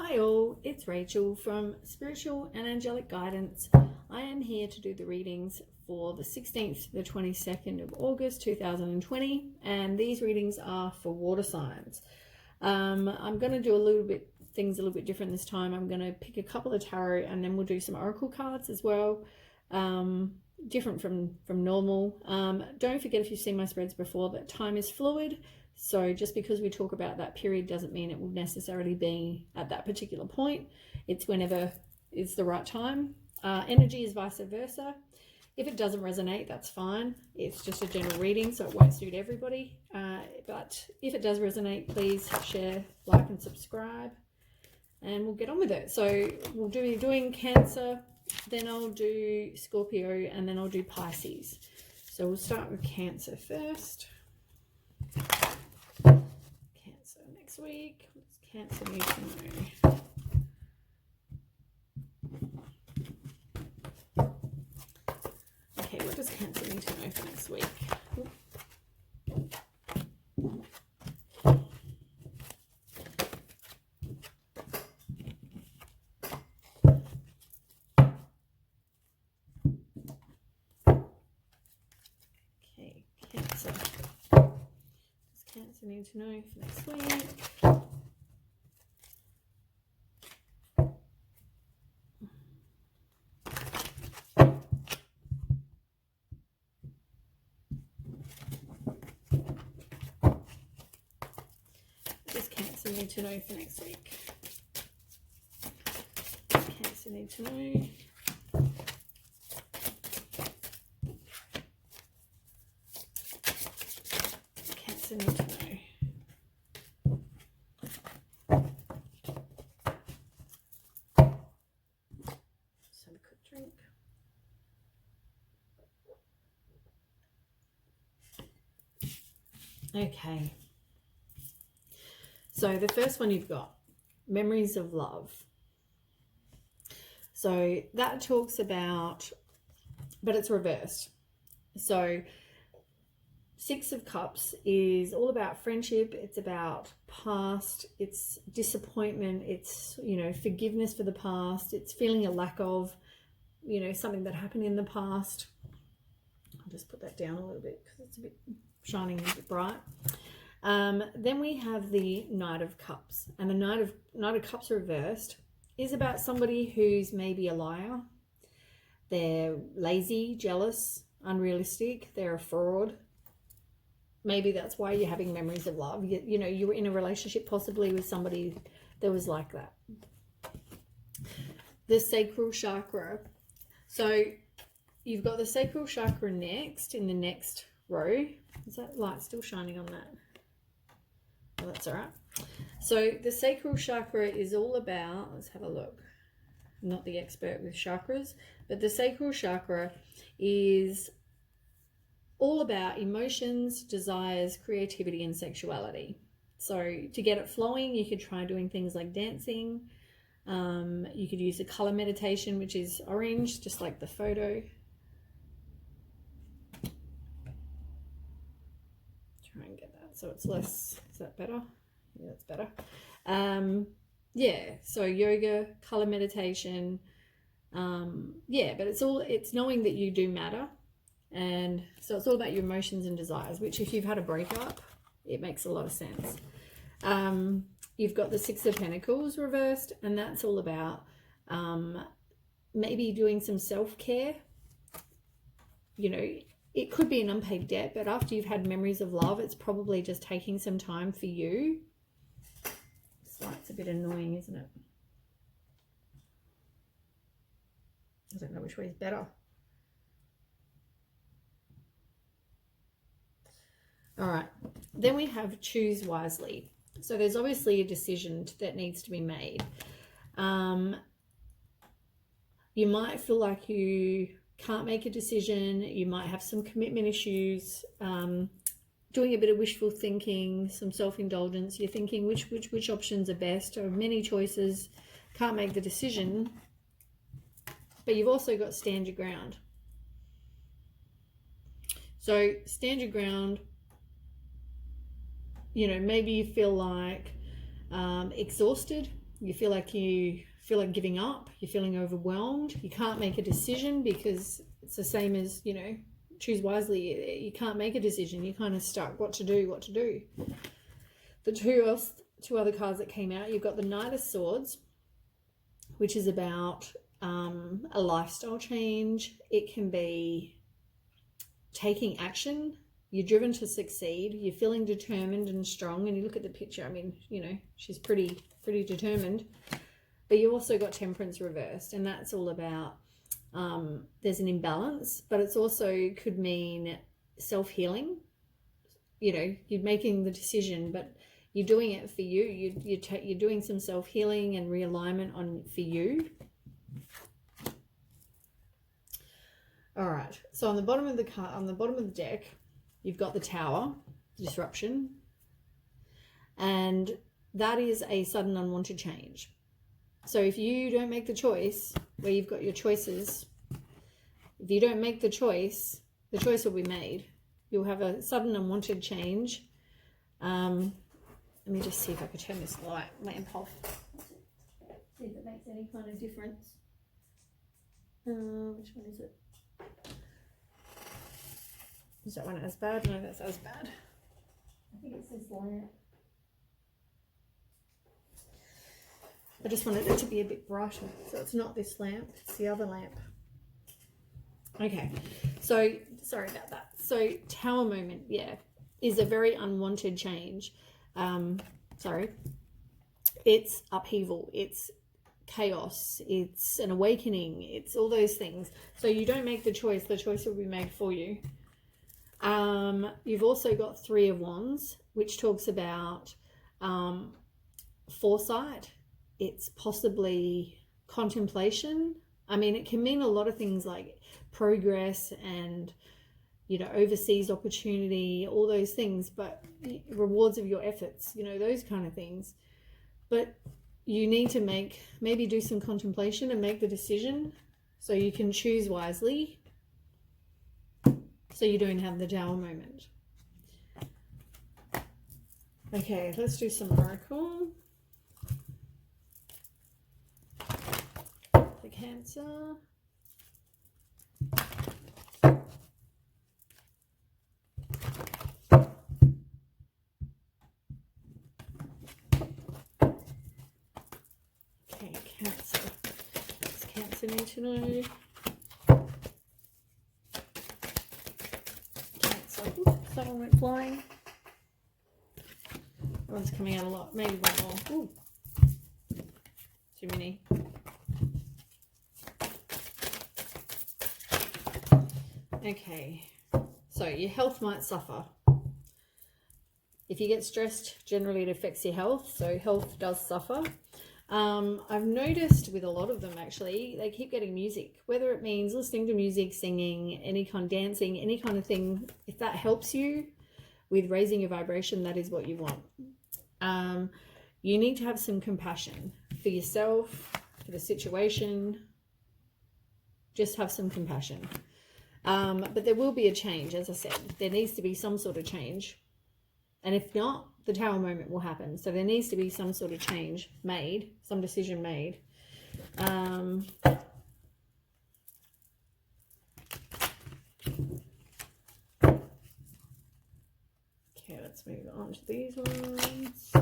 Hi all, it's Rachel from Spiritual and Angelic Guidance. I am here to do the readings for the 16th to the 22nd of August 2020, and these readings are for water signs. I'm going to do things a little bit different this time. I'm going to pick a couple of tarot and then we'll do some oracle cards as well, different from normal. Don't forget, if you've seen my spreads before, that time is fluid. So just because we talk about that period doesn't mean it will necessarily be at that particular point. It's whenever is the right time. Energy is vice versa. If it doesn't resonate, that's fine. It's just a general reading, so it won't suit everybody. But if it does resonate, please share, like, and subscribe, and we'll get on with it. So we'll be doing Cancer, then I'll do Scorpio, and then I'll do Pisces. So we'll start with Cancer first. Cancer next week. What's Cancer need to know? Okay, what does Cancer need to know for next week? Okay, Cancer. What does Cancer need to know for next week? Need to know for next week. Cancer need to know. Cancer need to know. Just have a quick drink. Okay. So the first one you've got, memories of love. So that talks about, but it's reversed. So Six of Cups is all about friendship. It's about past. It's disappointment. It's, forgiveness for the past. It's feeling a lack of, something that happened in the past. I'll just put that down a little bit because it's a bit shining and a bit bright. Then we have the Knight of Cups, and the Knight of Cups reversed is about somebody who's maybe a liar. They're lazy, jealous, unrealistic. They're a fraud. Maybe that's why you're having memories of love. You were in a relationship possibly with somebody that was like that. The sacral chakra. So you've got the sacral chakra next, in the next row. Is that light still shining on that? Oh, that's all right. So the sacral chakra is all about, let's have a look. I'm not the expert with chakras, but the sacral chakra is all about emotions, desires, creativity, and sexuality. So to get it flowing, you could try doing things like dancing. You could use the color meditation, which is orange, just like the photo. Try and get that so it's less. Is that better? Yeah, that's better. So yoga, color meditation. But it's knowing that you do matter. And so it's all about your emotions and desires, which if you've had a breakup, it makes a lot of sense. You've got the Six of Pentacles reversed, and that's all about maybe doing some self-care. It could be an unpaid debt, but after you've had memories of love, it's probably just taking some time for you. This light's a bit annoying, isn't it? I don't know which way is better. All right, then we have choose wisely. So there's obviously a decision that needs to be made. You might feel like you can't make a decision. You might have some commitment issues, doing a bit of wishful thinking, some self-indulgence. You're thinking which options are best, or many choices, can't make the decision. But you've also got stand your ground. So stand your ground. Maybe you feel like exhausted You feel like giving up. You're feeling overwhelmed. You can't make a decision because it's the same as, you know, choose wisely. You can't make a decision. You're kind of stuck. What to do. The two other cards that came out, you've got the Knight of Swords, which is about a lifestyle change. It can be taking action. You're driven to succeed. You're feeling determined and strong. And you look at the picture, I mean, you know, she's pretty determined. But you also got Temperance reversed, and that's all about there's an imbalance, but it's also could mean self-healing. You know, you're making the decision, but you're doing it for you. You're doing some self-healing and realignment for you. All right. So on the bottom of the deck, you've got the Tower, disruption, and that is a sudden unwanted change. So if you don't make the choice, where you've got your choices, if you don't make the choice will be made. You'll have a sudden unwanted change. Let me just see if I can turn this lamp off. See if it makes any kind of difference. Which one is it? Is that one as bad? No, that's as bad. I think it's this lamp. I just wanted it to be a bit brighter. So it's not this lamp, it's the other lamp. Okay, so sorry about that. So Tower moment, yeah, is a very unwanted change. Sorry. It's upheaval, it's chaos, it's an awakening, it's all those things. So you don't make the choice will be made for you. You've also got Three of Wands, which talks about foresight. It's possibly contemplation. I mean, it can mean a lot of things like progress and, you know, overseas opportunity, all those things, but rewards of your efforts, you know, those kind of things. But you need to maybe do some contemplation and make the decision so you can choose wisely, so you don't have the Tower moment. Okay, let's do some oracle. For Cancer. Okay, Cancer. What's Cancer need to know? Cancer. Ooh, someone went flying. One's coming out a lot. Maybe one more. Ooh. Too many. Okay, so your health might suffer. If you get stressed, generally it affects your health, so health does suffer. I've noticed with a lot of them, actually, they keep getting music, whether it means listening to music, singing, any kind of dancing, any kind of thing. If that helps you with raising your vibration, that is what you want. You need to have some compassion for yourself, for the situation. Just have some compassion. But there will be a change, as I said. There needs to be some sort of change. And if not, the Tower moment will happen. So there needs to be some sort of change made, some decision made. Okay, let's move on to these ones.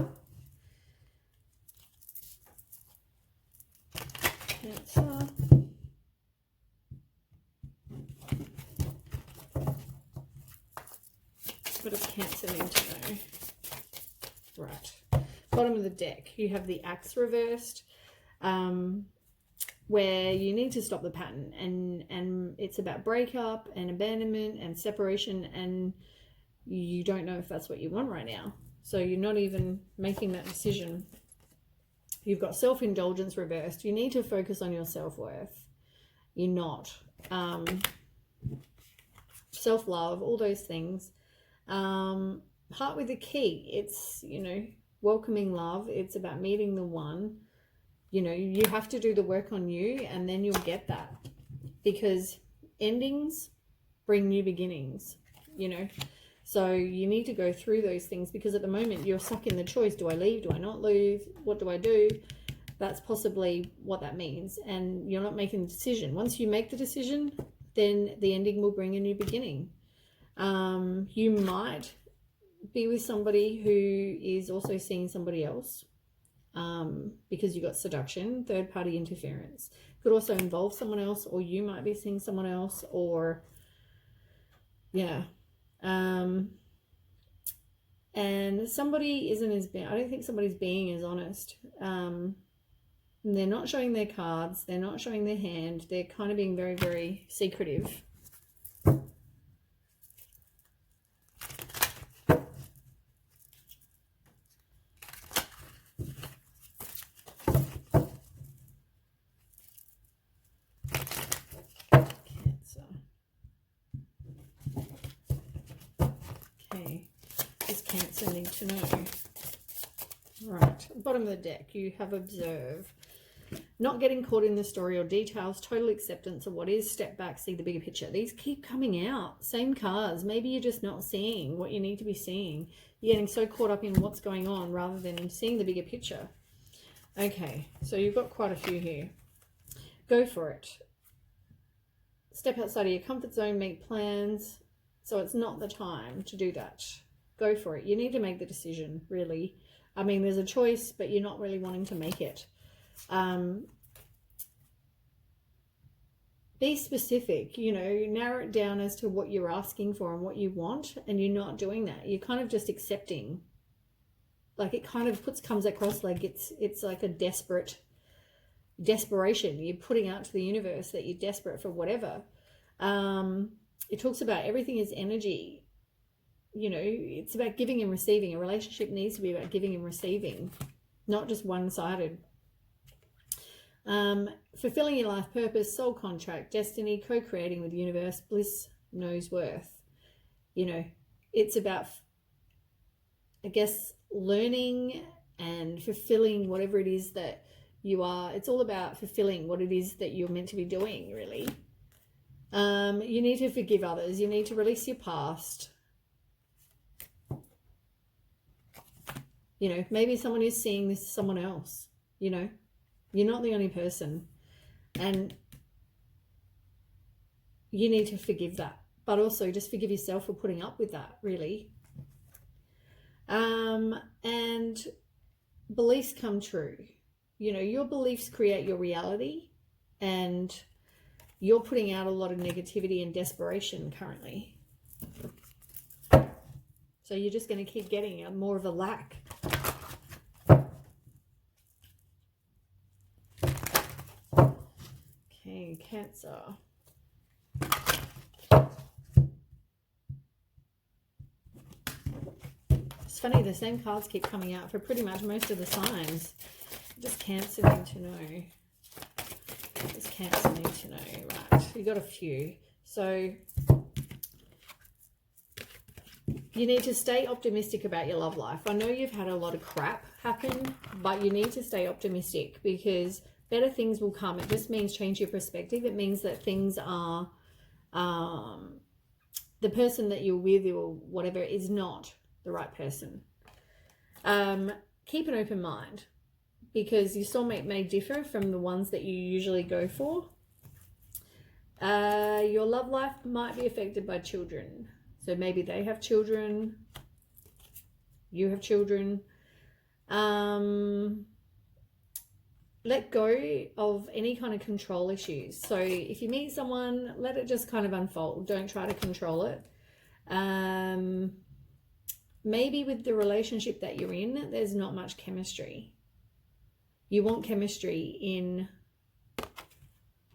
Cancer. What does Cancer need to know? Right. Bottom of the deck, you have the Axe reversed, where you need to stop the pattern, and it's about breakup and abandonment and separation, and you don't know if that's what you want right now. So you're not even making that decision. You've got self-indulgence reversed. You need to focus on your self-worth. You're not. Self-love, all those things. Heart with the key, it's, you know, welcoming love. It's about meeting the one. You know, you have to do the work on you, and then you'll get that, because endings bring new beginnings, you know. So you need to go through those things, because at the moment you're stuck in the choice. Do I leave? Do I not leave? What do I do? That's possibly what that means. And you're not making the decision. Once you make the decision, then the ending will bring a new beginning. You might be with somebody who is also seeing somebody else, because you got seduction, third party interference. Could also involve someone else, or you might be seeing someone else, or and somebody isn't as being, I don't think somebody's being as honest. They're not showing their cards, they're not showing their hand, they're kind of being very, very secretive. Cancer need to know. Right, bottom of the deck, you have observe. Not getting caught in the story or details, total acceptance of what is, step back, see the bigger picture. These keep coming out, same cards. Maybe you're just not seeing what you need to be seeing. You're getting so caught up in what's going on rather than seeing the bigger picture. Okay, so you've got quite a few here. Go for it. Step outside of your comfort zone, make plans. So it's not the time to do that. Go for it. You need to make the decision, really. I mean, there's a choice, but you're not really wanting to make it. Be specific, you know, narrow it down as to what you're asking for and what you want, and you're not doing that. You're kind of just accepting. Like, it kind of comes across like it's like a desperation. You're putting out to the universe that you're desperate for whatever. It talks about everything is energy. You know, it's about giving and receiving. A relationship needs to be about giving and receiving, not just one-sided. Fulfilling your life purpose, soul contract, destiny, co-creating with the universe, bliss knows worth. You know, it's about, I guess, learning and fulfilling whatever it is that you are. It's all about fulfilling what it is that you're meant to be doing, really. You need to forgive others. You need to release your past. You know, maybe someone is seeing this someone else, you know. You're not the only person. And you need to forgive that. But also just forgive yourself for putting up with that, really. And beliefs come true. You know, your beliefs create your reality. And you're putting out a lot of negativity and desperation currently. So you're just going to keep getting more of a lack. Okay, Cancer. It's funny, the same cards keep coming out for pretty much most of the signs. Just Cancer need to know. Just Cancer need to know. Right, we got a few. So you need to stay optimistic about your love life. I know you've had a lot of crap happen, but you need to stay optimistic because better things will come. It just means change your perspective. It means that things are, the person that you're with or whatever is not the right person. Keep an open mind because your soulmate may differ from the ones that you usually go for. Your love life might be affected by children. So maybe they have children, you have children. Let go of any kind of control issues. So if you meet someone, let it just kind of unfold. Don't try to control it. Maybe with the relationship that you're in, there's not much chemistry. You want chemistry in,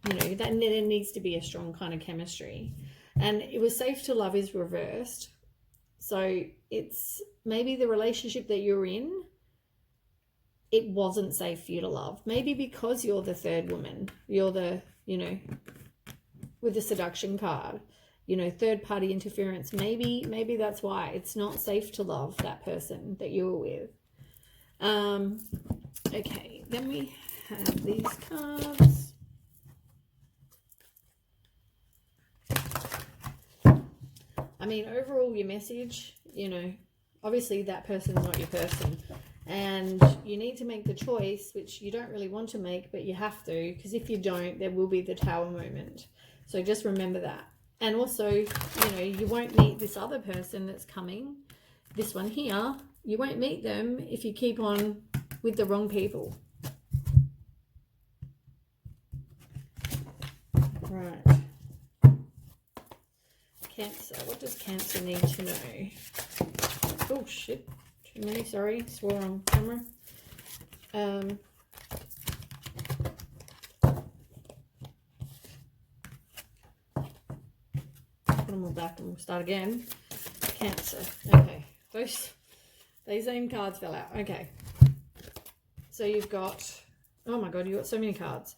you know, that there needs to be a strong kind of chemistry. And it was safe to love is reversed. So it's maybe the relationship that you're in, it wasn't safe for you to love. Maybe because you're the third woman. You're the, you know, with the seduction card. You know, third party interference. Maybe that's why it's not safe to love that person that you were with. Okay, then we have these cards. I mean, overall, your message, you know, obviously that person's not your person. And you need to make the choice, which you don't really want to make, but you have to, because if you don't, there will be the Tower moment. So just remember that. And also, you know, you won't meet this other person that's coming, this one here. You won't meet them if you keep on with the wrong people. Right. Cancer. What does Cancer need to know? Oh, shit. Too many, sorry. Swore on camera. Put them all back and we'll start again. Cancer. Okay. These same cards fell out. Okay. So you've got, oh my God, you've got so many cards.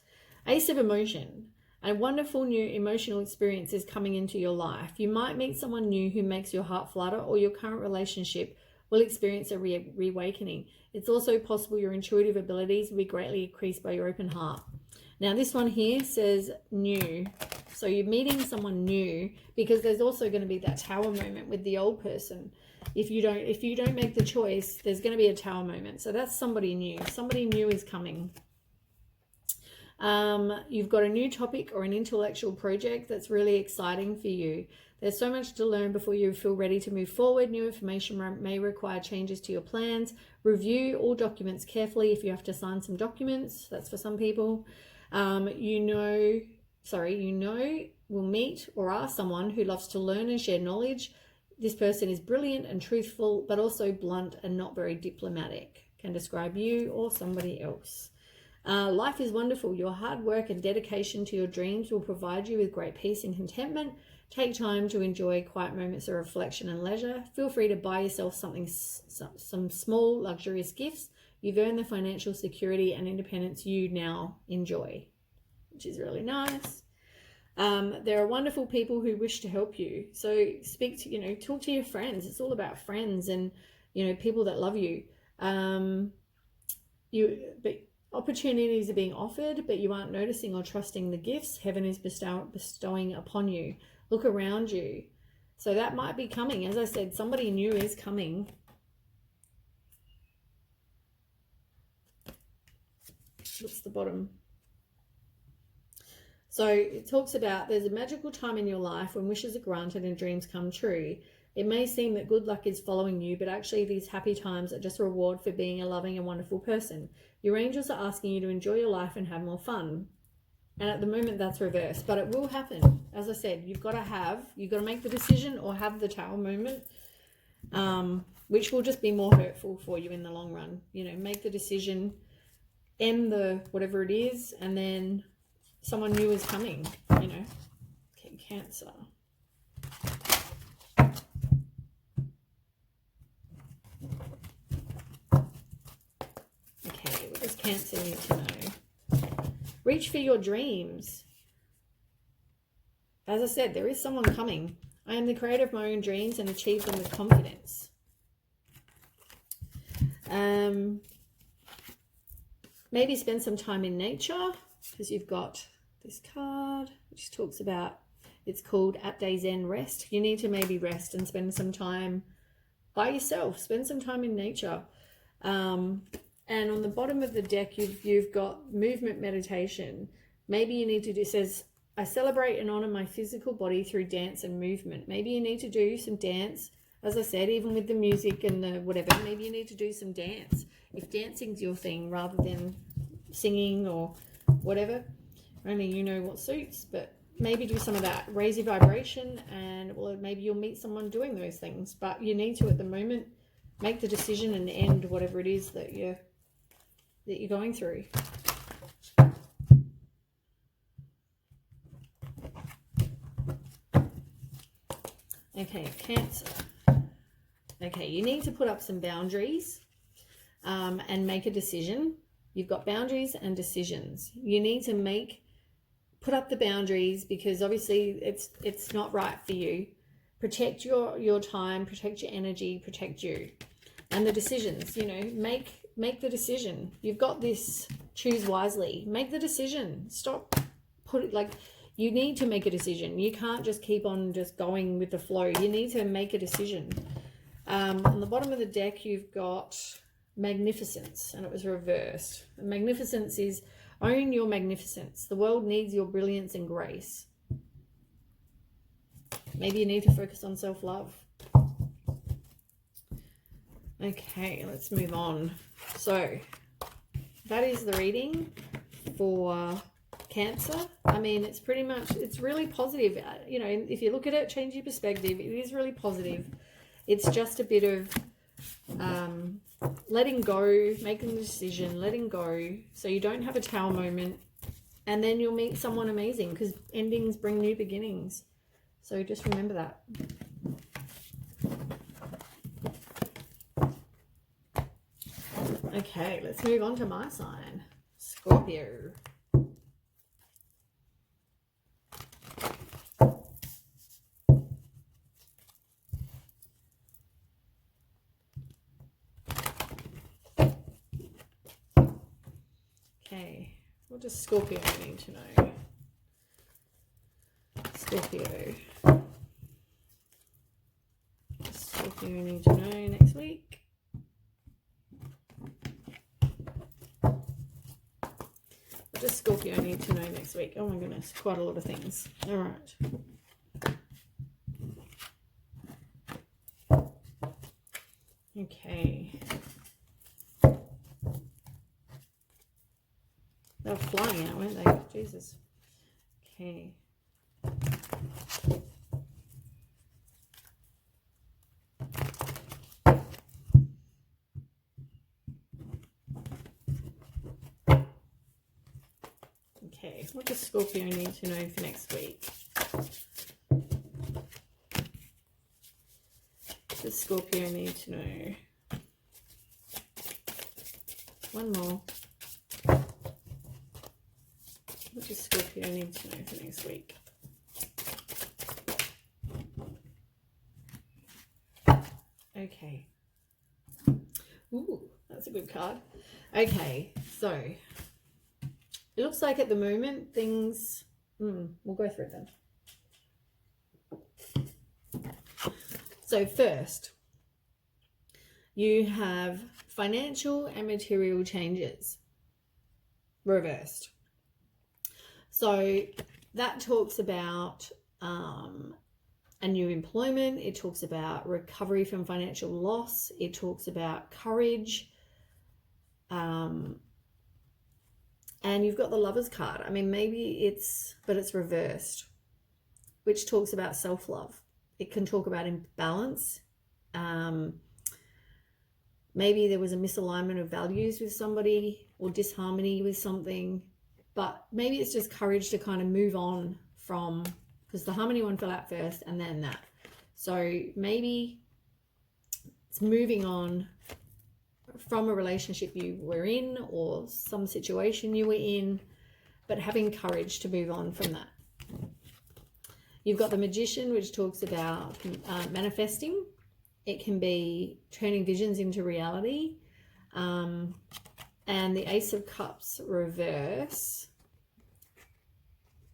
Ace of Emotion. A wonderful new emotional experience is coming into your life. You might meet someone new who makes your heart flutter, or your current relationship will experience a reawakening. It's also possible your intuitive abilities will be greatly increased by your open heart. Now this one here says new. So you're meeting someone new, because there's also going to be that Tower moment with the old person. If you don't make the choice, there's going to be a Tower moment. So that's somebody new. Somebody new is coming. You've got a new topic or an intellectual project that's really exciting for you. There's so much to learn before you feel ready to move forward. New information may require changes to your plans. Review all documents carefully if you have to sign some documents. That's for some people. You will meet or are someone who loves to learn and share knowledge. This person is brilliant and truthful, but also blunt and not very diplomatic. Can describe you or somebody else. Life is wonderful. Your hard work and dedication to your dreams will provide you with great peace and contentment. Take time to enjoy quiet moments of reflection and leisure. Feel free to buy yourself some small luxurious gifts. You've earned the financial security and independence you now enjoy, which is really nice. There are wonderful people who wish to help you. So talk to your friends. It's all about friends and, people that love you. Opportunities are being offered, but you aren't noticing or trusting the gifts heaven is bestowing upon you. Look around you. So that might be coming. As I said, somebody new is coming. What's the bottom? So it talks about there's a magical time in your life when wishes are granted and dreams come true. It may seem that good luck is following you, but actually these happy times are just a reward for being a loving and wonderful person. Your angels are asking you to enjoy your life and have more fun. And at the moment that's reversed, but it will happen. As I said, you've got to make the decision or have the Tower moment, which will just be more hurtful for you in the long run. Make the decision, end the whatever it is, and then someone new is coming, Okay, Cancer. Okay, what does Cancer need to know? Reach for your dreams. As I said, there is someone coming. I am the creator of my own dreams and achieve them with confidence. Maybe spend some time in nature, because you've got this card which talks about, it's called At Day's End Rest. You need to maybe rest and spend some time by yourself. Spend some time in nature. And on the bottom of the deck, you've got movement meditation. Maybe you need to do, it says, I celebrate and honor my physical body through dance and movement. Maybe you need to do some dance. As I said, even with the music and the whatever, maybe you need to do some dance. If dancing's your thing rather than singing or whatever, only you know what suits, but maybe do some of that. Raise your vibration, and maybe you'll meet someone doing those things. But you need to, at the moment, make the decision and end whatever it is that you're going through. Okay, Cancer. Okay, you need to put up some boundaries and make a decision. You've got boundaries and decisions. You need to put up the boundaries, because obviously it's not right for you. Protect your time, protect your energy, protect you. And the decisions, make the decision. You've got this. Choose wisely. Make the decision. Stop. You need to make a decision. You can't just keep on just going with the flow. You need to make a decision. On the bottom of the deck, you've got magnificence, and it was reversed. And magnificence is own your magnificence. The world needs your brilliance and grace. Maybe you need to focus on self-love. Okay, let's move on. So that is the reading for Cancer. I mean, it's pretty much, it's really positive. You know, if you look at it, change your perspective. It is really positive. It's just a bit of letting go, making a decision, letting go, so you don't have a tower moment, and then you'll meet someone amazing, because endings bring new beginnings. So just remember that. Okay, let's move on to my sign, Scorpio. Okay, what does Scorpio need to know? Scorpio. Scorpio need to know next week. What does Scorpio need to know next week? Oh my goodness, quite a lot of things. All right. Okay. They were flying out, weren't they? Jesus. Okay. Okay, what does Scorpio need to know for next week? What does Scorpio need to know? One more. What does Scorpio need to know for next week? Okay. Ooh, that's a good card. Okay, so it looks like at the moment things... we'll go through them. So first, you have financial and material changes reversed. So that talks about a new employment. It talks about recovery from financial loss. It talks about courage. And you've got the Lovers card. I mean, maybe it's reversed, which talks about self-love. It can talk about imbalance. Maybe there was a misalignment of values with somebody or disharmony with something, but maybe it's just courage to kind of move on from, because the harmony one fell out first and then that. So maybe it's moving on from a relationship you were in or some situation you were in, but having courage to move on from that. You've got the Magician, which talks about manifesting. It can be turning visions into reality. And the Ace of Cups reverse.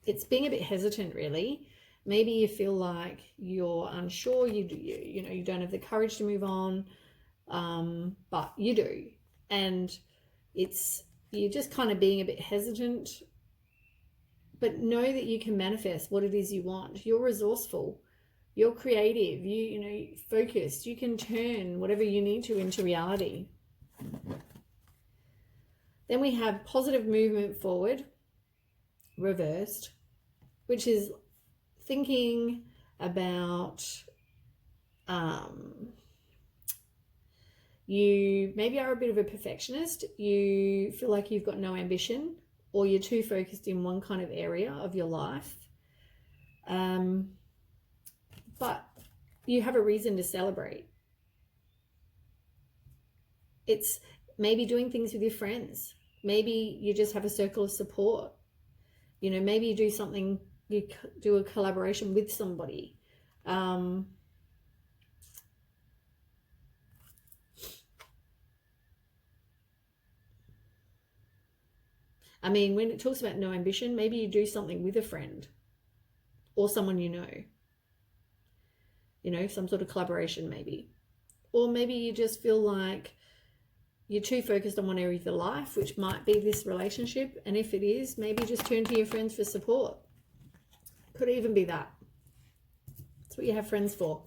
It's being a bit hesitant, really. Maybe you feel like you're unsure. You know, you don't have the courage to move on. But you do, and you're just kind of being a bit hesitant, but know that you can manifest what it is you want. You're resourceful, you're creative, you know, focused. You can turn whatever you need to into reality. Then we have positive movement forward reversed, which is thinking about you maybe are a bit of a perfectionist. You feel like you've got no ambition, or you're too focused in one kind of area of your life. But you have a reason to celebrate. It's maybe doing things with your friends. Maybe you just have a circle of support. You know, maybe you do something, you do a collaboration with somebody. I mean, when it talks about no ambition, maybe you do something with a friend or someone you know, some sort of collaboration maybe. Or maybe you just feel like you're too focused on one area of your life, which might be this relationship. And if it is, maybe just turn to your friends for support. Could even be that. That's what you have friends for.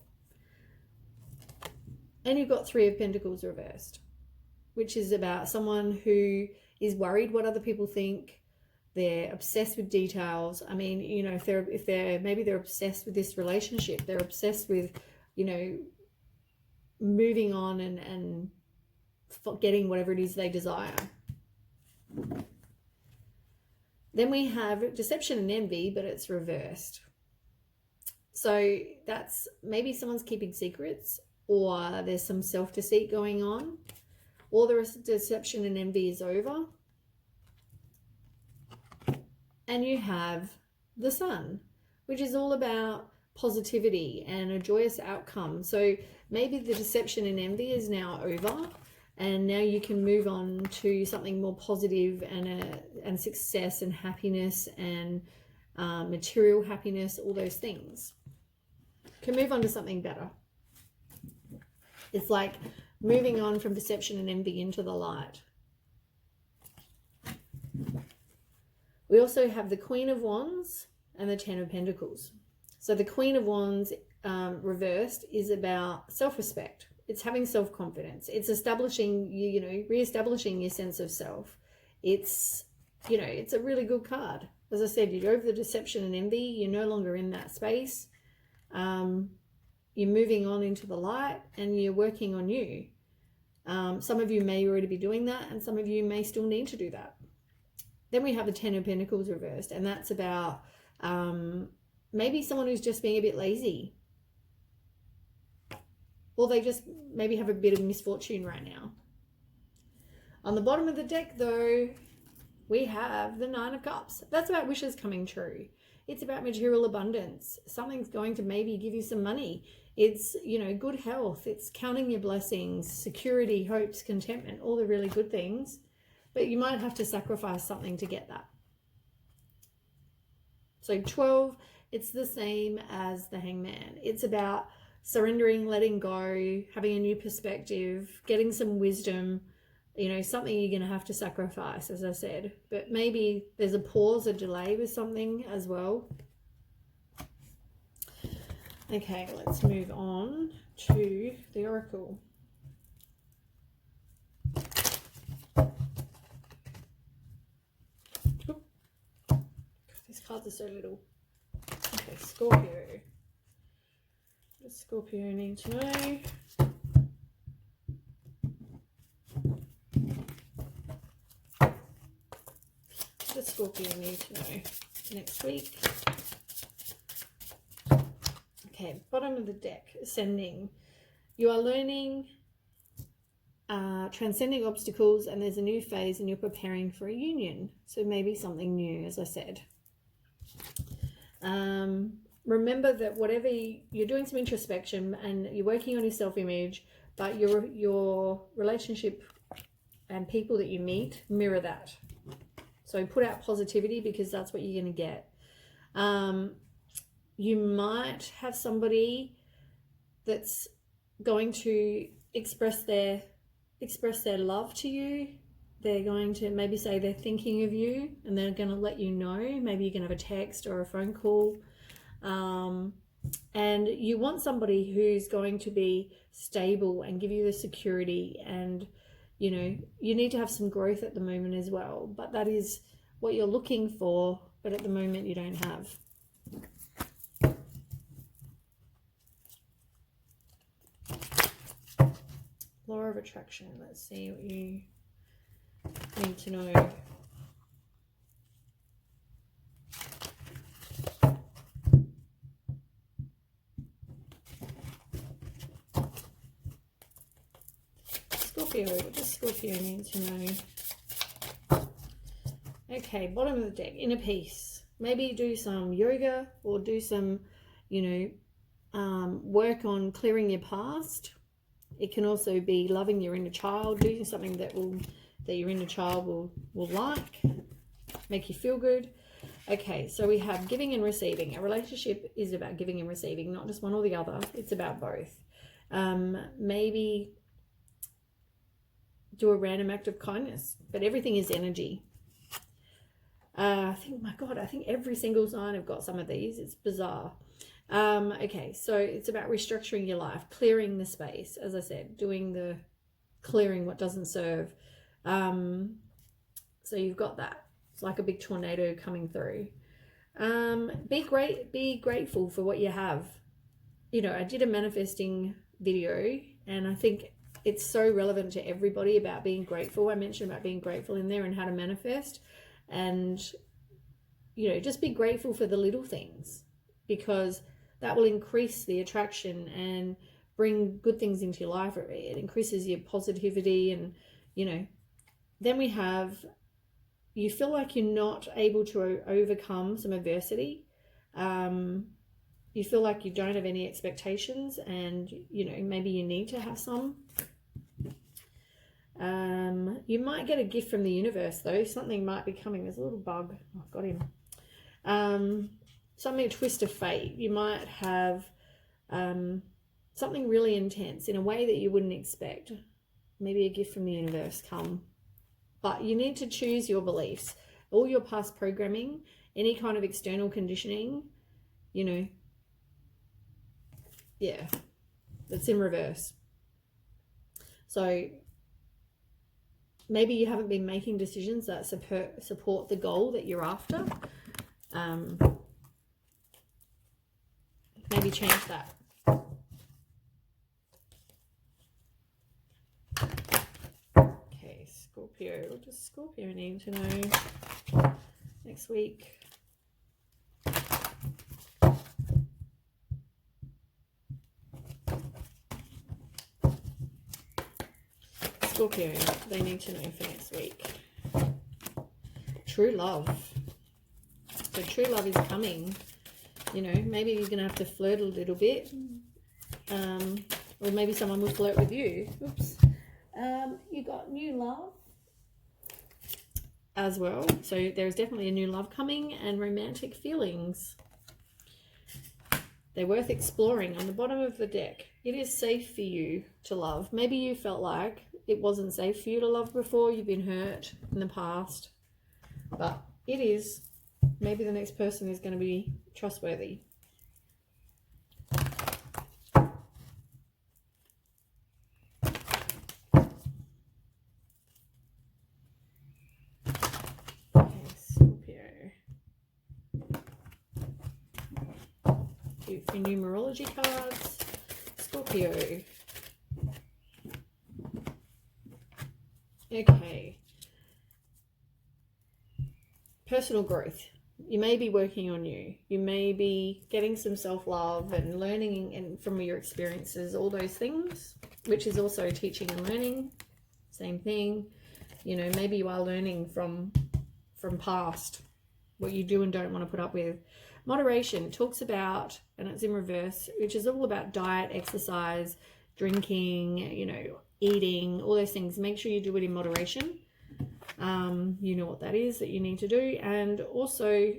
And you've got Three of Pentacles reversed, which is about someone who is worried what other people think. They're obsessed with details. I mean, you know, if they're maybe they're obsessed with this relationship. They're obsessed with, you know, moving on and getting whatever it is they desire. Then we have deception and envy, but it's reversed. So that's maybe someone's keeping secrets, or there's some self-deceit going on, or the deception and envy is over. And you have the Sun, which is all about positivity and a joyous outcome. So maybe the deception and envy is now over, and now you can move on to something more positive and success and happiness and material happiness, all those things. Can move on to something better. It's like moving on from deception and envy into the light. We also have the Queen of Wands and the Ten of Pentacles. So the Queen of Wands reversed is about self-respect. It's having self-confidence. It's establishing, you know, re-establishing your sense of self. It's, you know, it's a really good card. As I said, you're over the deception and envy. You're no longer in that space. You're moving on into the light and you're working on you. Some of you may already be doing that, and some of you may still need to do that. Then we have the Ten of Pentacles reversed, and that's about maybe someone who's just being a bit lazy. Or they just maybe have a bit of misfortune right now. On the bottom of the deck, though, we have the Nine of Cups. That's about wishes coming true. It's about material abundance. Something's going to maybe give you some money. It's, you know, good health. It's counting your blessings, security, hopes, contentment, all the really good things. But you might have to sacrifice something to get that. So 12, it's the same as the Hangman. It's about surrendering, letting go, having a new perspective, getting some wisdom, you know, something you're going to have to sacrifice, as I said. But maybe there's a pause, a delay with something as well. Okay, let's move on to the Oracle. These cards are so little. Okay, Scorpio. What does Scorpio need to know? What does Scorpio need to know next week? Okay, bottom of the deck, Ascending. You are learning, transcending obstacles, and there's a new phase and you're preparing for a union. So maybe something new, as I said. Remember that whatever you're doing some introspection and you're working on your self-image, but your relationship and people that you meet mirror that. So put out positivity, because that's what you're going to get. You might have somebody that's going to express their love to you. They're going to maybe say they're thinking of you, and they're going to let you know. Maybe you can have a text or a phone call. And you want somebody who's going to be stable and give you the security, and, you know, you need to have some growth at the moment as well. But that is what you're looking for, but at the moment you don't have. Law of Attraction. Let's see what you need to know. Scorpio, what does Scorpio need to know? Okay, bottom of the deck, inner peace. Maybe do some yoga, or do some, you know, work on clearing your past. It can also be loving your inner child, doing something that your inner child will like, make you feel good. Okay, so we have giving and receiving. A relationship is about giving and receiving, not just one or the other. It's about both. Maybe do a random act of kindness. But everything is energy. I think every single sign have got some of these. It's bizarre. Okay, so it's about restructuring your life, clearing the space, as I said, doing the clearing what doesn't serve. So you've got that. It's like a big tornado coming through. Be grateful for what you have. You know, I did a manifesting video, and I think it's so relevant to everybody about being grateful. I mentioned about being grateful in there and how to manifest. And, you know, just be grateful for the little things, because that will increase the attraction and bring good things into your life. It increases your positivity. And, you know, then we have, you feel like you're not able to overcome some adversity. You feel like you don't have any expectations, and, you know, maybe you need to have some. You might get a gift from the universe, though. Something might be coming. There's a little bug. Oh, I've got him. Something, a twist of fate. You might have something really intense in a way that you wouldn't expect. Maybe a gift from the universe come. But you need to choose your beliefs. All your past programming, any kind of external conditioning, you know, yeah, that's in reverse. So maybe you haven't been making decisions that support the goal that you're after. Maybe change that. Okay, Scorpio. What does Scorpio need to know next week? Scorpio, they need to know for next week. True love. So true love is coming. You know, maybe you're going to have to flirt a little bit. Or maybe someone will flirt with you. Oops. You got new love as well. So there's definitely a new love coming, and romantic feelings. They're worth exploring. On the bottom of the deck, it is safe for you to love. Maybe you felt like it wasn't safe for you to love before. You've been hurt in the past. But it is. Maybe the next person is going to be trustworthy. Okay, Scorpio. Do for numerology cards. Scorpio. Okay. Personal growth. You may be working on you. You may be getting some self-love and learning and from your experiences, all those things, which is also teaching and learning. Same thing. You know, maybe you are learning from past, what you do and don't want to put up with. Moderation talks about, and it's in reverse, which is all about diet, exercise, drinking, you know, eating, all those things. Make sure you do it in moderation. You know what that is that you need to do. And also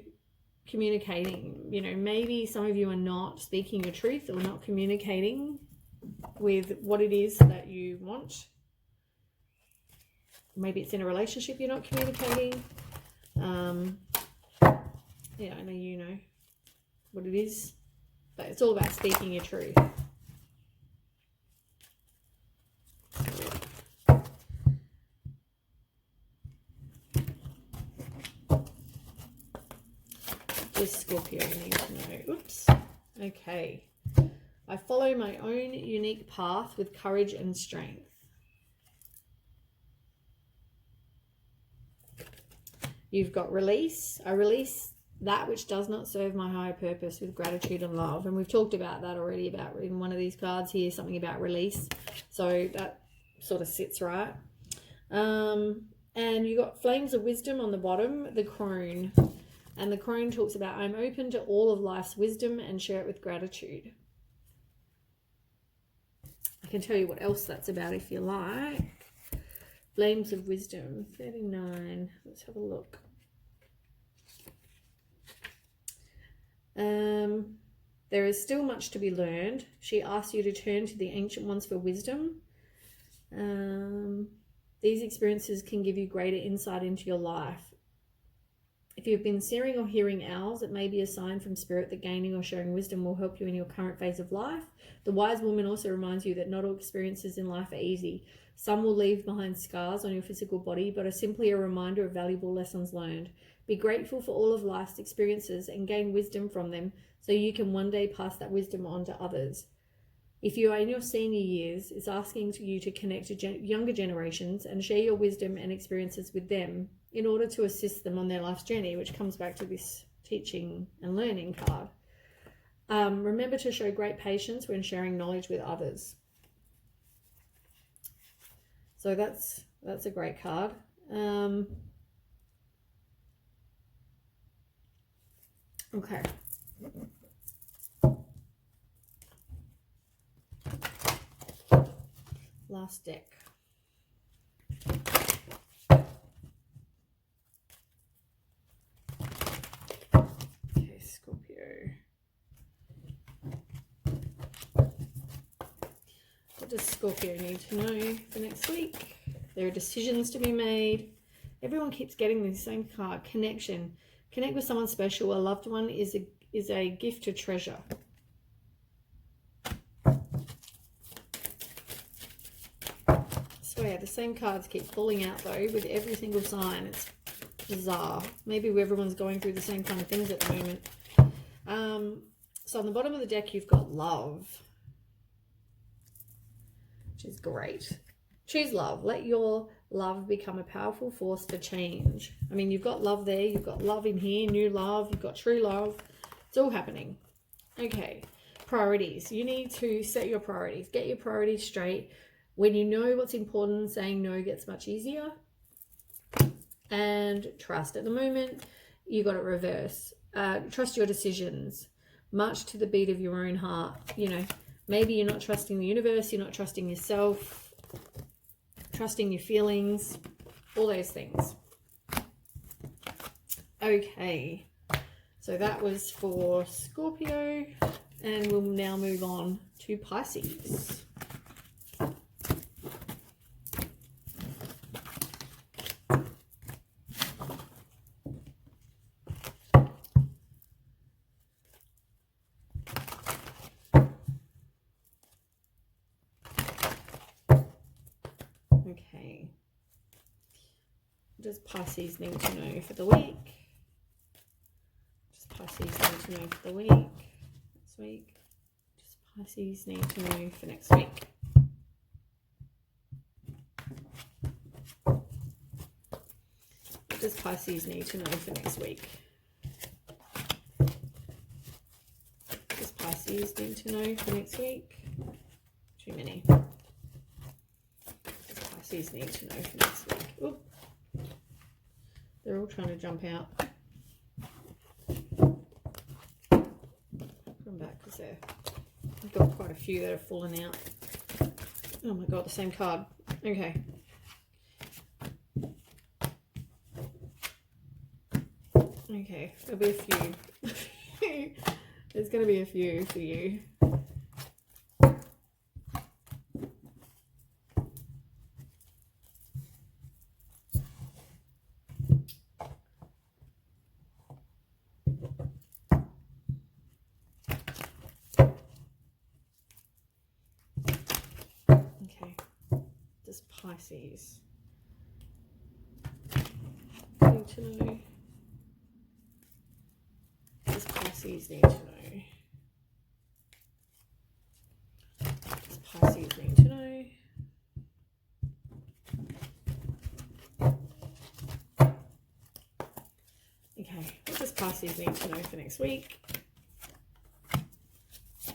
communicating. You know, maybe some of you are not speaking your truth or not communicating with what it is that you want. Maybe it's in a relationship you're not communicating. Yeah, I know you know what it is, but it's all about speaking your truth. This Scorpio needs to know. Oops. Okay. I follow my own unique path with courage and strength. You've got release. I release that which does not serve my higher purpose with gratitude and love. And we've talked about that already, about in one of these cards here, something about release. So that sort of sits right. And you got flames of wisdom on the bottom, the crone. And the crone talks about, I'm open to all of life's wisdom and share it with gratitude. I can tell you what else that's about if you like. Flames of wisdom, 39. Let's have a look. There is still much to be learned. She asks you to turn to the ancient ones for wisdom. These experiences can give you greater insight into your life. If you've been seeing or hearing owls, it may be a sign from spirit that gaining or sharing wisdom will help you in your current phase of life. The wise woman also reminds you that not all experiences in life are easy. Some will leave behind scars on your physical body, but are simply a reminder of valuable lessons learned. Be grateful for all of life's experiences and gain wisdom from them so you can one day pass that wisdom on to others. If you are in your senior years, it's asking you to connect to younger generations and share your wisdom and experiences with them in order to assist them on their life's journey, which comes back to this teaching and learning card. Remember to show great patience when sharing knowledge with others. So that's a great card. Okay. Last deck. Okay, Scorpio. What does Scorpio need to know for next week? There are decisions to be made. Everyone keeps getting the same card. Connection. Connect with someone special. A loved one is a gift to treasure. So yeah, the same cards keep falling out though with every single sign. It's bizarre. Maybe everyone's going through the same kind of things at the moment. So on the bottom of the deck, you've got love, which is great. Choose love. Let your love become a powerful force for change. I mean, you've got love there. You've got love in here, new love. You've got true love. It's all happening. Okay, priorities. You need to set your priorities. Get your priorities straight. When you know what's important, saying no gets much easier. And trust. At the moment, you got it reverse. Trust your decisions. March to the beat of your own heart. You know, maybe you're not trusting the universe. You're not trusting yourself. Trusting your feelings. All those things. Okay. So that was for Scorpio. And we'll now move on to Pisces. Okay. What does Pisces need to know for the week? Does Pisces need to know for the week? Next week? Does Pisces need to know for next week? What does Pisces need to know for next week? Does Pisces need to know for next week? Too many. Pisces need to know for next week. Oop. They're all trying to jump out. Come back because I've got quite a few that have fallen out. Oh my god, the same card. Okay. Okay, there'll be a few. There's going to be a few for you. Pisces need to know. Does Pisces need to know? Does Pisces need to know? Okay, what does Pisces need to know for next week?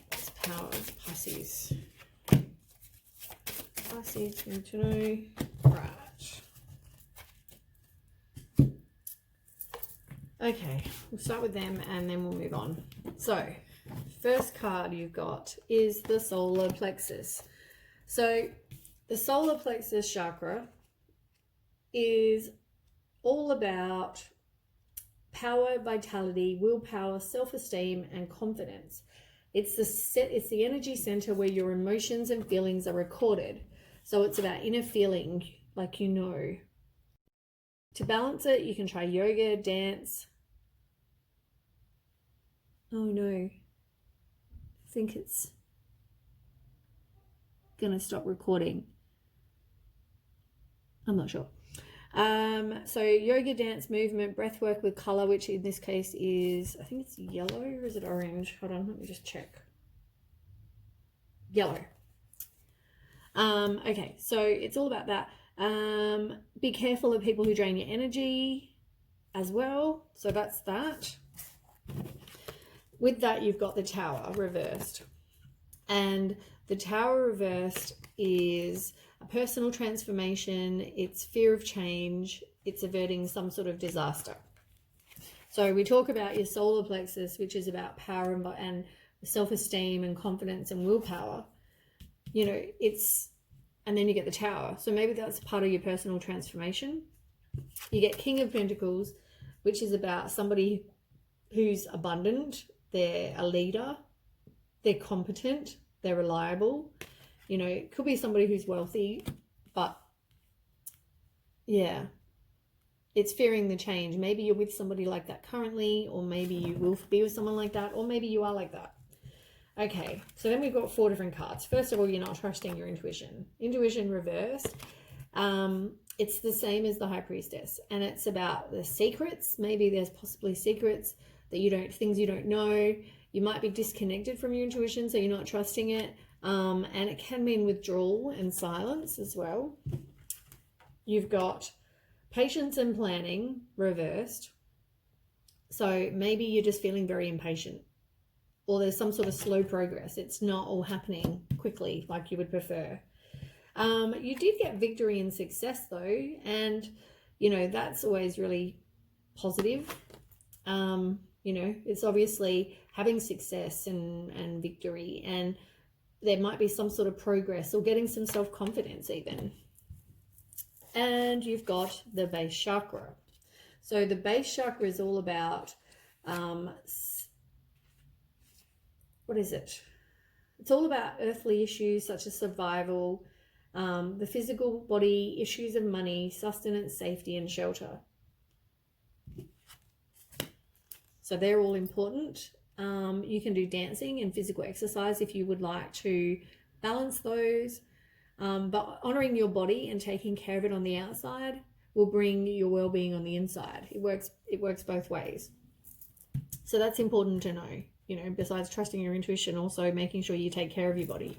What's the power of Pisces? Pisces need to know. Right. Okay, we'll start with them and then we'll move on. So, first card you've got is the solar plexus. So, the solar plexus chakra is all about power, vitality, willpower, self-esteem, and confidence. It's the energy center where your emotions and feelings are recorded. So it's about inner feeling, like you know. To balance it, you can try yoga, dance. Oh no, I think it's gonna stop recording. I'm not sure. So yoga, dance, movement, breath work with color, which in this case is, I think it's yellow, or is it orange? Hold on, let me just check. Yellow. Okay, so it's all about that. Be careful of people who drain your energy as well. So that's that. With that, you've got the Tower reversed. And the Tower reversed is a personal transformation. It's fear of change. It's averting some sort of disaster. So we talk about your solar plexus, which is about power and self-esteem and confidence and willpower. You know, and then you get the Tower. So maybe that's part of your personal transformation. You get King of Pentacles, which is about somebody who's abundant. They're a leader. They're competent. They're reliable. You know, it could be somebody who's wealthy, but yeah, it's fearing the change. Maybe you're with somebody like that currently, or maybe you will be with someone like that, or maybe you are like that. Okay, so then we've got 4 different cards. First of all, you're not trusting your intuition. Intuition reversed. It's the same as the High Priestess, and it's about the secrets. Maybe there's possibly secrets that things you don't know. You might be disconnected from your intuition, so you're not trusting it. And it can mean withdrawal and silence as well. You've got patience and planning reversed. So maybe you're just feeling very impatient, or there's some sort of slow progress. It's not all happening quickly like you would prefer. You did get victory and success though, and you know, that's always really positive. You know, it's obviously having success and victory, and there might be some sort of progress or getting some self-confidence even. And you've got the base chakra. So the base chakra is all about, what is it? It's all about earthly issues such as survival, the physical body, issues of money, sustenance, safety, and shelter. So they're all important. You can do dancing and physical exercise if you would like to balance those. But honoring your body and taking care of it on the outside will bring your well-being on the inside. It works both ways. So that's important to know, you know, besides trusting your intuition, also making sure you take care of your body.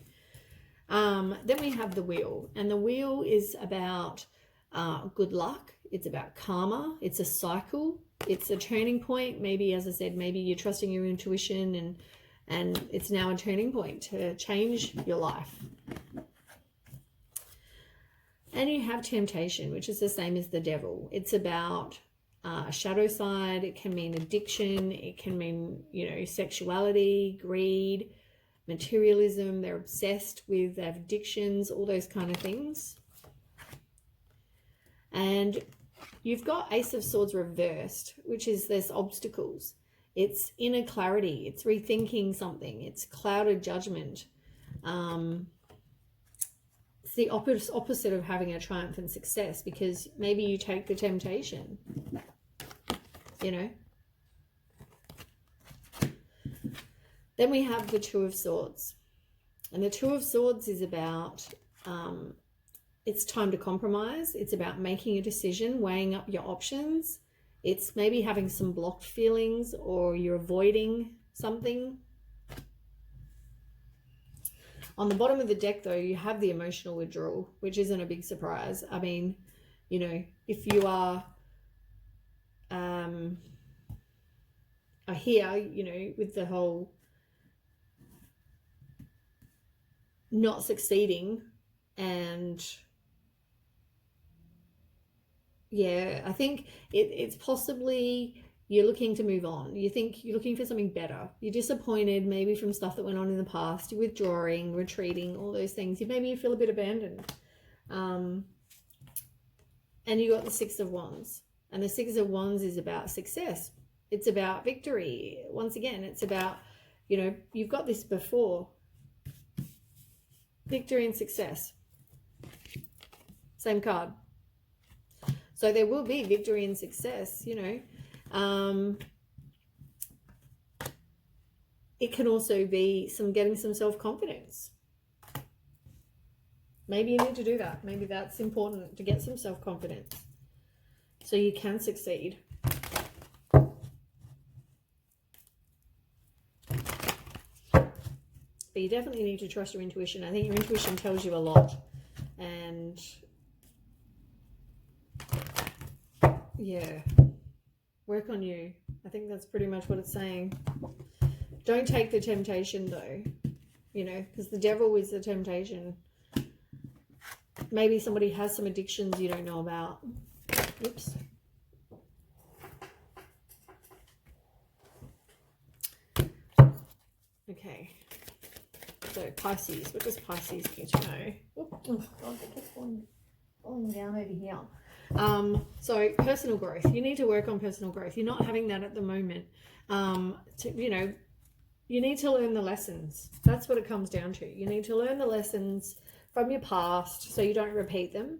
Then we have the wheel, and the wheel is about good luck. It's about karma. It's a cycle. It's a turning point. Maybe, as I said, maybe you're trusting your intuition and it's now a turning point to change your life. And you have temptation, which is the same as the devil. It's about a shadow side. It can mean addiction. It can mean, you know, sexuality, greed, materialism. They're obsessed with, they have addictions, all those kind of things. And you've got Ace of Swords reversed, which is there's obstacles. It's inner clarity. It's rethinking something. It's clouded judgment. It's the opposite of having a triumphant success, because maybe you take the temptation, you know. Then we have the Two of Swords. And the Two of Swords is about, it's time to compromise. It's about making a decision, weighing up your options. It's maybe having some blocked feelings, or you're avoiding something. On the bottom of the deck, though, you have the emotional withdrawal, which isn't a big surprise. I mean, you know, if you are here, you know, with the whole not succeeding, and yeah, I think it's possibly you're looking to move on. You think you're looking for something better. You're disappointed maybe from stuff that went on in the past. You're withdrawing, retreating, all those things. Maybe you feel a bit abandoned. And you got the Six of Wands. And the Six of Wands is about success. It's about victory. Once again, it's about, you know, you've got this before. Victory and success. Same card. So there will be victory and success, you know. It can also be getting some self-confidence. Maybe you need to do that. Maybe that's important, to get some self-confidence so you can succeed. But you definitely need to trust your intuition. I think your intuition tells you a lot. And yeah, work on you. I think that's pretty much what it's saying. Don't take the temptation though, you know, because the devil is the temptation. Maybe somebody has some addictions you don't know about. Oops. Okay. So Pisces, what does Pisces need to know? Oh God, it keeps falling down over here. So personal growth. You need to work on personal growth. You're not having that at the moment. You know, you need to learn the lessons. That's what it comes down to. You need to learn the lessons from your past so you don't repeat them,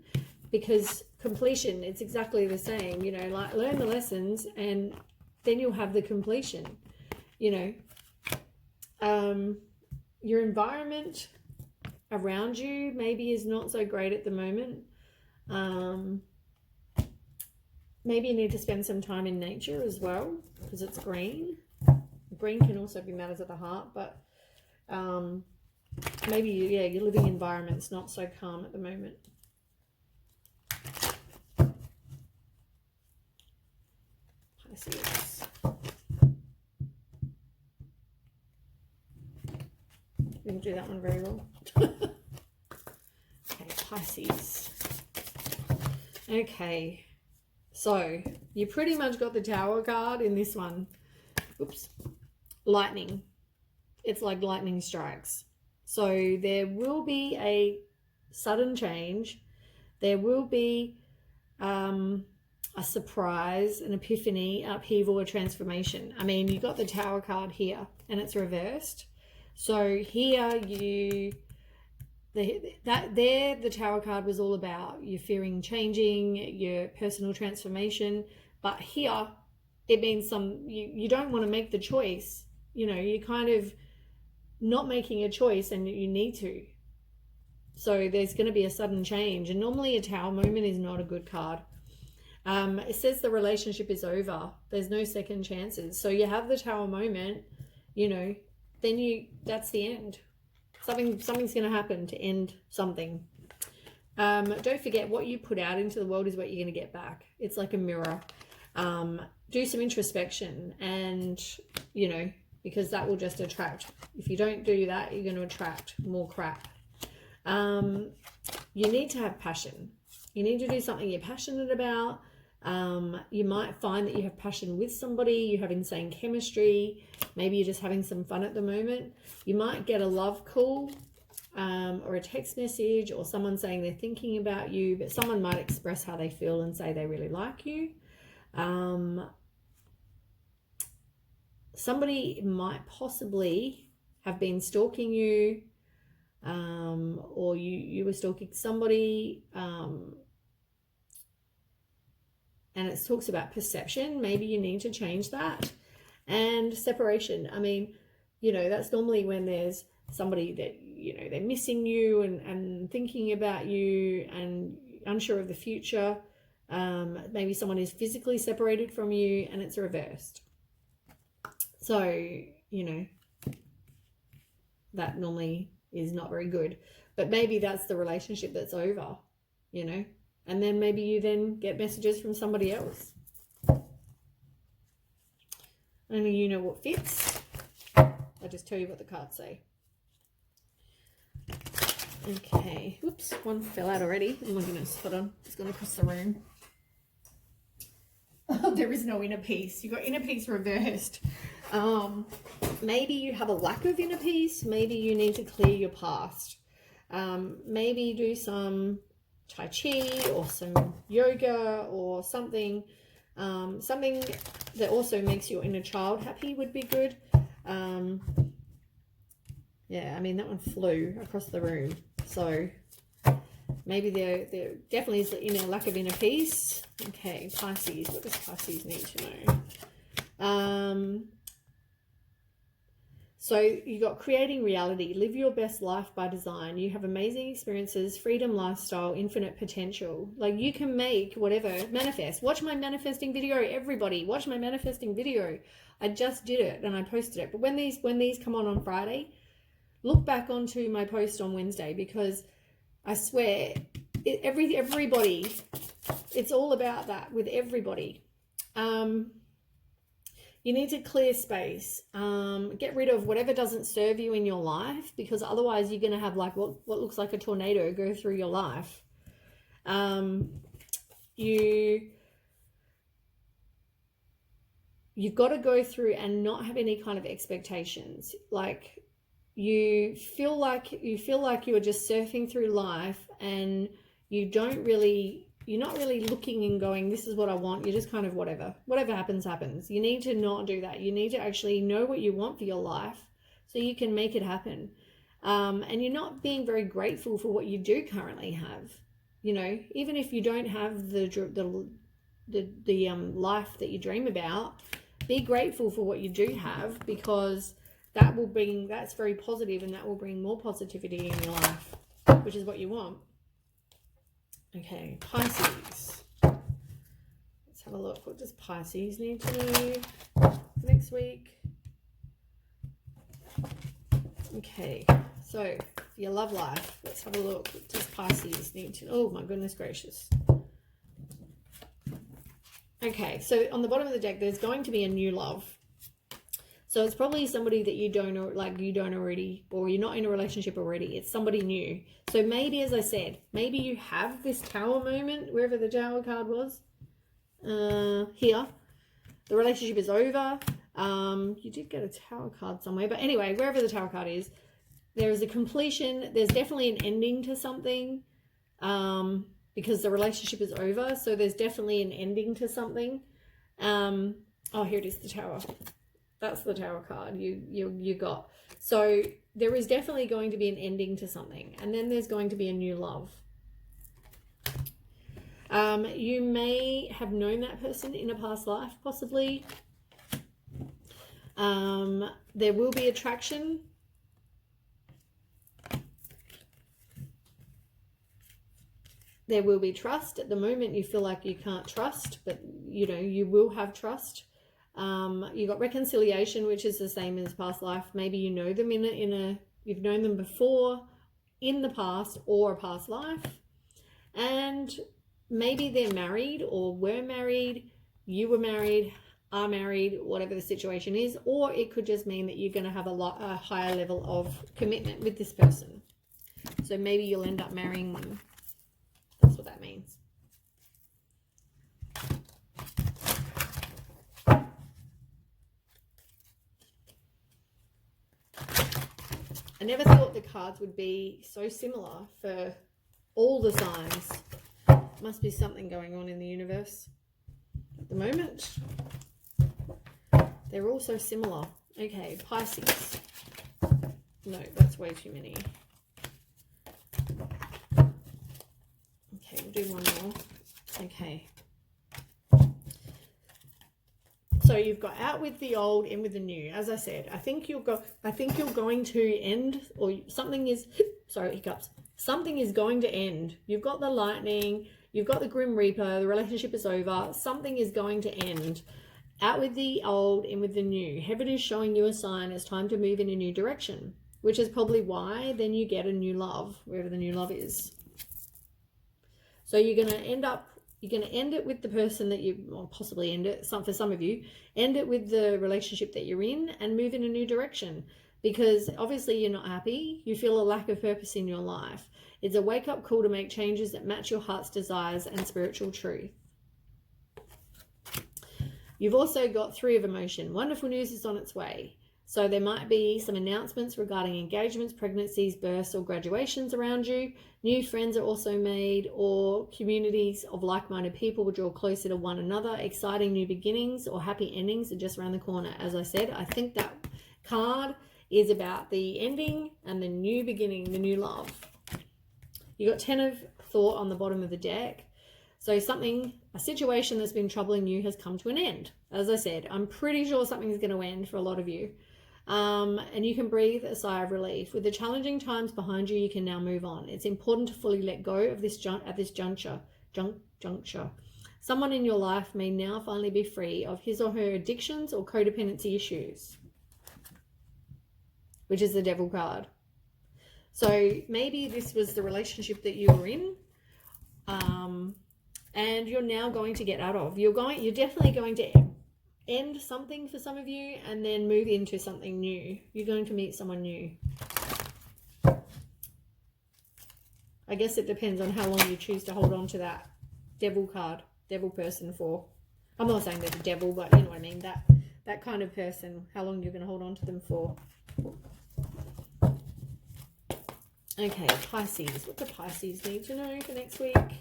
because completion, it's exactly the same, you know, like learn the lessons and then you'll have the completion, you know. Your environment around you maybe is not so great at the moment. Maybe you need to spend some time in nature as well, because it's green. Green can also be matters of the heart, but maybe, yeah, your living environment's not so calm at the moment. Pisces. Didn't do that one very well. Okay, Pisces. Okay, so you pretty much got the Tower card in this one. Oops. Lightning. It's like lightning strikes. So there will be a sudden change. There will be a surprise, an epiphany, upheaval, a transformation. I mean, you got the Tower card here and it's reversed. So here the Tower card was all about you fearing changing, your personal transformation. But here it means you don't want to make the choice. You know, you're kind of not making a choice and you need to. So there's going to be a sudden change. And normally a Tower moment is not a good card. It says the relationship is over. There's no second chances. So you have the Tower moment, you know, then that's the end. Something's going to happen to end something. Don't forget, what you put out into the world is what you're going to get back. It's like a mirror. Do some introspection, and, you know, because that will just attract. If you don't do that, you're going to attract more crap. You need to have passion. You need to do something you're passionate about. You might find that you have passion with somebody, you have insane chemistry, maybe you're just having some fun at the moment. You might get a love call, or a text message, or someone saying they're thinking about you, but someone might express how they feel and say they really like you. Somebody might possibly have been stalking you, or you were stalking somebody, and it talks about perception. Maybe you need to change that. And separation. I mean, you know, that's normally when there's somebody that, you know, they're missing you and thinking about you and unsure of the future. Maybe someone is physically separated from you and it's reversed. So, you know, that normally is not very good. But maybe that's the relationship that's over, you know. And then maybe you then get messages from somebody else. Only you know what fits. I just tell you what the cards say. Okay. Oops, one fell out already. Oh my goodness, hold on. It's gone across the room. Oh, there is no inner peace. You got inner peace reversed. Maybe you have a lack of inner peace. Maybe you need to clear your past. Maybe do some Tai Chi or some yoga or something. Something that also makes your inner child happy would be good. Yeah, I mean, that one flew across the room. So Maybe they're definitely is in a lack of inner peace. Okay, Pisces. What does Pisces need to know? So you got creating reality, live your best life by design. You have amazing experiences, freedom, lifestyle, infinite potential. Like you can make whatever, manifest. Watch my manifesting video, everybody. Watch my manifesting video. I just did it and I posted it. But when these come on Friday, look back onto my post on Wednesday, because I swear, everybody, it's all about that with everybody. You need to clear space, get rid of whatever doesn't serve you in your life, because otherwise you're going to have like what looks like a tornado go through your life. You've got to go through and not have any kind of expectations. Like you feel like you're just surfing through life and you're not really looking and going, this is what I want. You're just kind of whatever happens, happens. You need to not do that. You need to actually know what you want for your life so you can make it happen. And you're not being very grateful for what you do currently have. You know, even if you don't have the life that you dream about, be grateful for what you do have, because that's very positive, and that will bring more positivity in your life, which is what you want. Okay, Pisces. Let's have a look. What does Pisces need to know for next week? Okay, so for your love life, let's have a look. What does Pisces need to know? Oh my goodness gracious. Okay, so on the bottom of the deck, there's going to be a new love. So it's probably somebody that you don't already, or you're not in a relationship already. It's somebody new. So maybe, as I said, maybe you have this tower moment, wherever the tower card was. Here. The relationship is over. You did get a tower card somewhere. But anyway, wherever the tower card is, there is a completion. There's definitely an ending to something. Because the relationship is over. So there's definitely an ending to something. Oh, here it is, the tower. That's the tower card you got. So there is definitely going to be an ending to something. And then there's going to be a new love. You may have known that person in a past life, possibly. There will be attraction. There will be trust. At the moment, you feel like you can't trust, but you know, you will have trust. You got reconciliation, which is the same as past life. Maybe you know them you've known them before in the past or a past life. And maybe they're married or were married, you were married, are married, whatever the situation is. Or it could just mean that you're going to have a higher level of commitment with this person. So maybe you'll end up marrying one. That's what that means. I never thought the cards would be so similar for all the signs. Must be something going on in the universe at the moment. They're all so similar. Okay, Pisces. No, that's way too many. Okay, we'll do one more. Okay. So you've got out with the old, in with the new. As I said, I think you're going to end, or something is, sorry, hiccups. Something is going to end. You've got the lightning, you've got the Grim Reaper, the relationship is over. Something is going to end. Out with the old, in with the new. Heaven is showing you a sign. It's time to move in a new direction, which is probably why then you get a new love, wherever the new love is. So you're going to end it with the person that you, or possibly end it, for some of you, end it with the relationship that you're in and move in a new direction, because obviously you're not happy. You feel a lack of purpose in your life. It's a wake-up call to make changes that match your heart's desires and spiritual truth. You've also got 3 of emotion. Wonderful news is on its way. So there might be some announcements regarding engagements, pregnancies, births, or graduations around you. New friends are also made, or communities of like-minded people will draw closer to one another. Exciting new beginnings or happy endings are just around the corner. As I said, I think that card is about the ending and the new beginning, the new love. You got 10 of thought on the bottom of the deck. So a situation that's been troubling you has come to an end. As I said, I'm pretty sure something's going to end for a lot of you. And you can breathe a sigh of relief. With the challenging times behind you, you can now move on. It's important to fully let go of this at this juncture. Someone in your life may now finally be free of his or her addictions or codependency issues, which is the Devil card. So maybe this was the relationship that you were in, and you're now going to get out of. You're definitely going to end something for some of you and then move into something new. You're going to meet someone new. I guess it depends on how long you choose to hold on to that Devil card, Devil person for. I'm not saying they're the devil, but you know what I mean. That kind of person, how long you're going to hold on to them for. Okay, Pisces. What do Pisces need to know for next week? What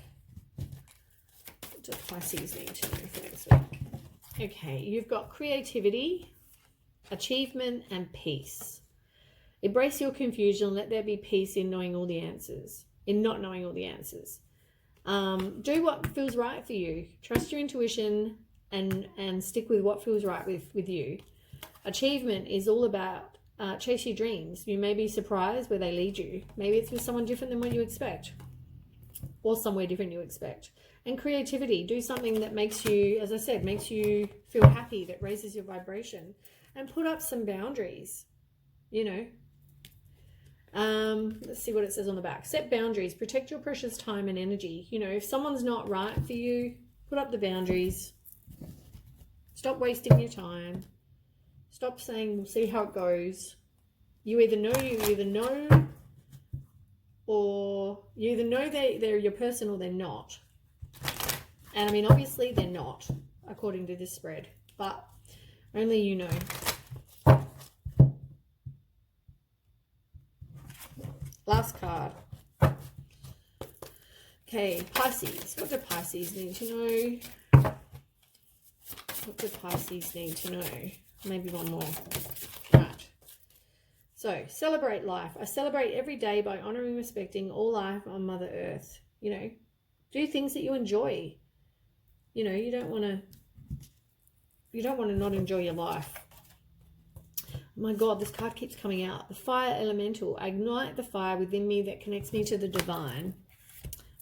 do Pisces need to know for next week? Okay, you've got creativity, achievement, and peace. Embrace your confusion. Let there be peace in knowing all the answers, in not knowing all the answers. Do what feels right for you. Trust your intuition and stick with what feels right with you. Achievement is all about chase your dreams. You may be surprised where they lead you. Maybe it's with someone different than what you expect, or somewhere different you expect. And creativity, do something that makes you, as I said, makes you feel happy, that raises your vibration, and put up some boundaries, you know. Let's see what it says on the back. Set boundaries, protect your precious time and energy. You know, if someone's not right for you, put up the boundaries. Stop wasting your time. Stop saying, we'll see how it goes. You either know, or you either know they're your person or they're not. And I mean, obviously they're not, according to this spread, but only you know. Last card. Okay, Pisces. What do Pisces need to know? What do Pisces need to know? Maybe one more. Right. So, celebrate life. I celebrate every day by honoring and respecting all life on Mother Earth. You know, do things that you enjoy. You know, you don't want to not enjoy your life. My God, this card keeps coming out. The fire elemental. I ignite the fire within me that connects me to the divine.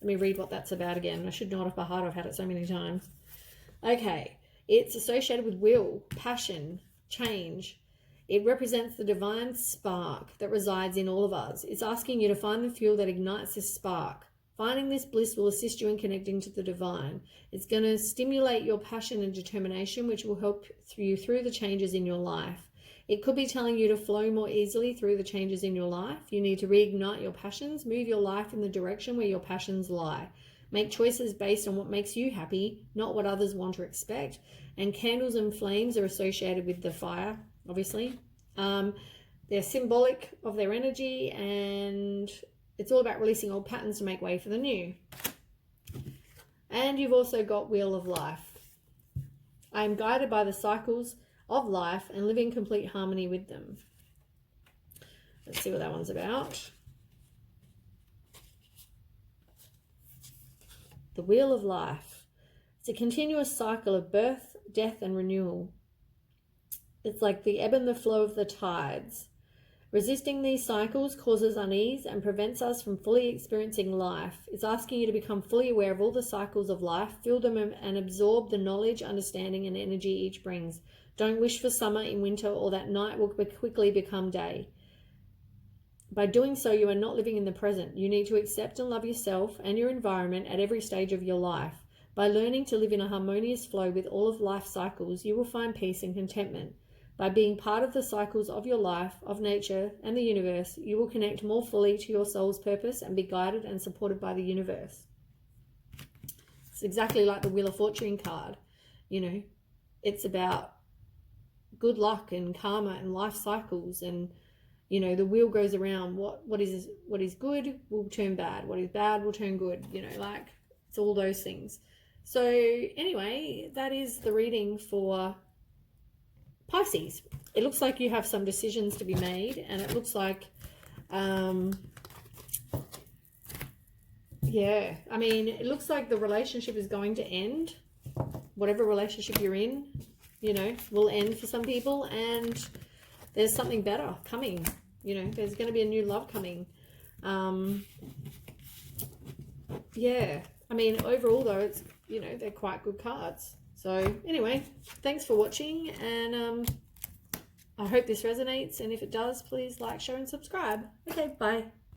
Let me read what that's about again. I should know it off by heart. I've had it so many times. Okay. It's associated with will, passion, change. It represents the divine spark that resides in all of us. It's asking you to find the fuel that ignites this spark. Finding this bliss will assist you in connecting to the divine. It's going to stimulate your passion and determination, which will help you through the changes in your life. It could be telling you to flow more easily through the changes in your life. You need to reignite your passions, move your life in the direction where your passions lie. Make choices based on what makes you happy, not what others want or expect. And candles and flames are associated with the fire, obviously. They're symbolic of their energy, and it's all about releasing old patterns to make way for the new. And you've also got Wheel of Life. I am guided by the cycles of life and live in complete harmony with them. Let's see what that one's about. The Wheel of Life. It's a continuous cycle of birth, death, and renewal. It's like the ebb and the flow of the tides. Resisting these cycles causes unease and prevents us from fully experiencing life. It's asking you to become fully aware of all the cycles of life, feel them and absorb the knowledge, understanding, and energy each brings. Don't wish for summer in winter or that night will quickly become day. By doing so, you are not living in the present. You need to accept and love yourself and your environment at every stage of your life. By learning to live in a harmonious flow with all of life's cycles, you will find peace and contentment. By being part of the cycles of your life, of nature, and the universe, you will connect more fully to your soul's purpose and be guided and supported by the universe. It's exactly like the Wheel of Fortune card. You know, it's about good luck and karma and life cycles, and you know, the wheel goes around. What is good will turn bad. What is bad will turn good. You know, like it's all those things. So anyway, that is the reading for Pisces. It looks like you have some decisions to be made, and it looks like Yeah, I mean, it looks like the relationship is going to end. Whatever relationship you're in, you know, will end for some people, and there's something better coming. You know, there's going to be a new love coming. Yeah, I mean, overall though, it's, you know, they're quite good cards. So anyway, thanks for watching, and I hope this resonates, and if it does, please like, share, and subscribe. Okay, bye.